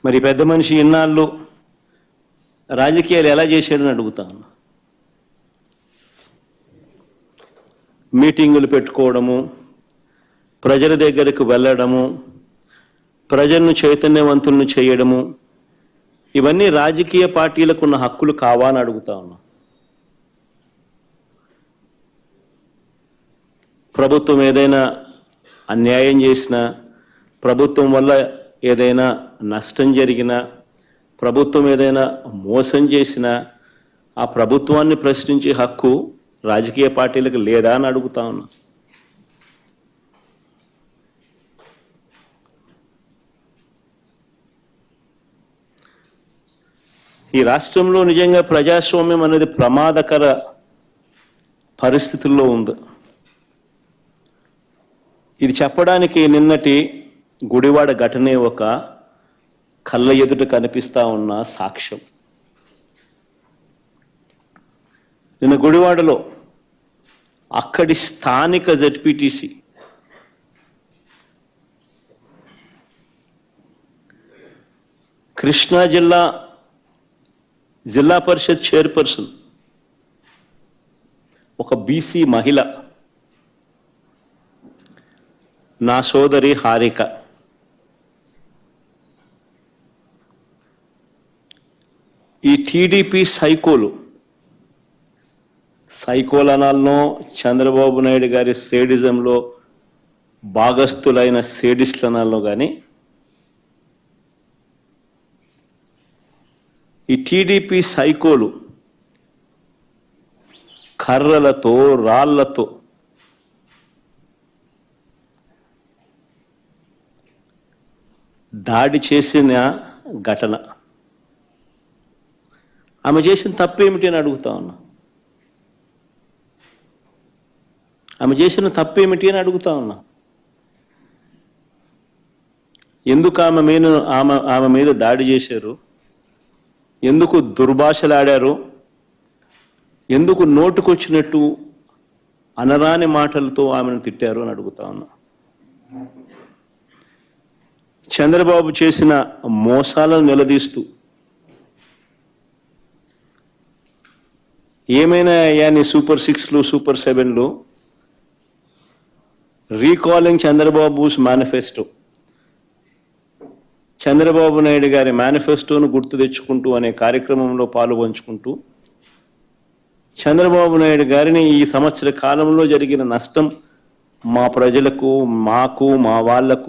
మరి పెద్ద మనిషి ఇన్నాళ్ళు రాజకీయాలు ఎలా చేశాడని అడుగుతాను. మీటింగులు పెట్టుకోవడము, ప్రజల దగ్గరకు వెళ్ళడము, ప్రజలను చైతన్యవంతులను చేయడము, ఇవన్నీ రాజకీయ పార్టీలకు ఉన్న హక్కులు కావా అని అడుగుతా ఉన్నా. ప్రభుత్వం ఏదైనా అన్యాయం చేసినా, ప్రభుత్వం వల్ల ఏదైనా నష్టం జరిగినా, ప్రభుత్వం ఏదైనా మోసం చేసినా ఆ ప్రభుత్వాన్ని ప్రశ్నించే హక్కు రాజకీయ పార్టీలకు లేదా అని అడుగుతా ఉన్నా. ఈ రాష్ట్రంలో నిజంగా ప్రజాస్వామ్యం అనేది ప్రమాదకర పరిస్థితుల్లో ఉంది. ఇది చెప్పడానికి నిన్నటి గుడివాడ ఘటనే ఒక కళ్ళ ఎదుట కనిపిస్తా ఉన్న సాక్ష్యం. నిన్న గుడివాడలో అక్కడి స్థానిక జెడ్పీటీసీ కృష్ణా జిల్లా పరిషత్ చైర్పర్సన్ ఒక బీసీ మహిళ, నా సోదరి హారిక, ఈ టీడీపీ సైకోలనాల్లో చంద్రబాబు నాయుడు గారి సేడిజంలో భాగస్థులైన సేడిస్టులనాల్లో కానీ ఈ టీడీపీ సైకోలు కర్రలతో రాళ్లతో దాడి చేసిన ఘటన. ఆమె చేసిన తప్పేమిటి అని అడుగుతా ఉన్నా. ఆమె చేసిన తప్పేమిటి అని అడుగుతా ఉన్నా. ఎందుకు ఆమె మీద దాడి చేశారు? ఎందుకు దుర్భాషలాడారు? ఎందుకు నోటుకొచ్చినట్టు అనరాని మాటలతో ఆమెను తిట్టారు అని అడుగుతా ఉన్నా. చంద్రబాబు చేసిన మోసాలను నిలదీస్తూ ఏమైనా అయ్యాని సూపర్ 6లు సూపర్ 7లు, రీకాలింగ్ చంద్రబాబుస్ మేనిఫెస్టో, చంద్రబాబు నాయుడు గారి మేనిఫెస్టోను గుర్తు తెచ్చుకుంటూ అనే కార్యక్రమంలో పాల్పంచుకుంటూ చంద్రబాబు నాయుడు గారిని ఈ సంవత్సర కాలంలో జరిగిన నష్టం మా ప్రజలకు, మాకు, మా వాళ్లకు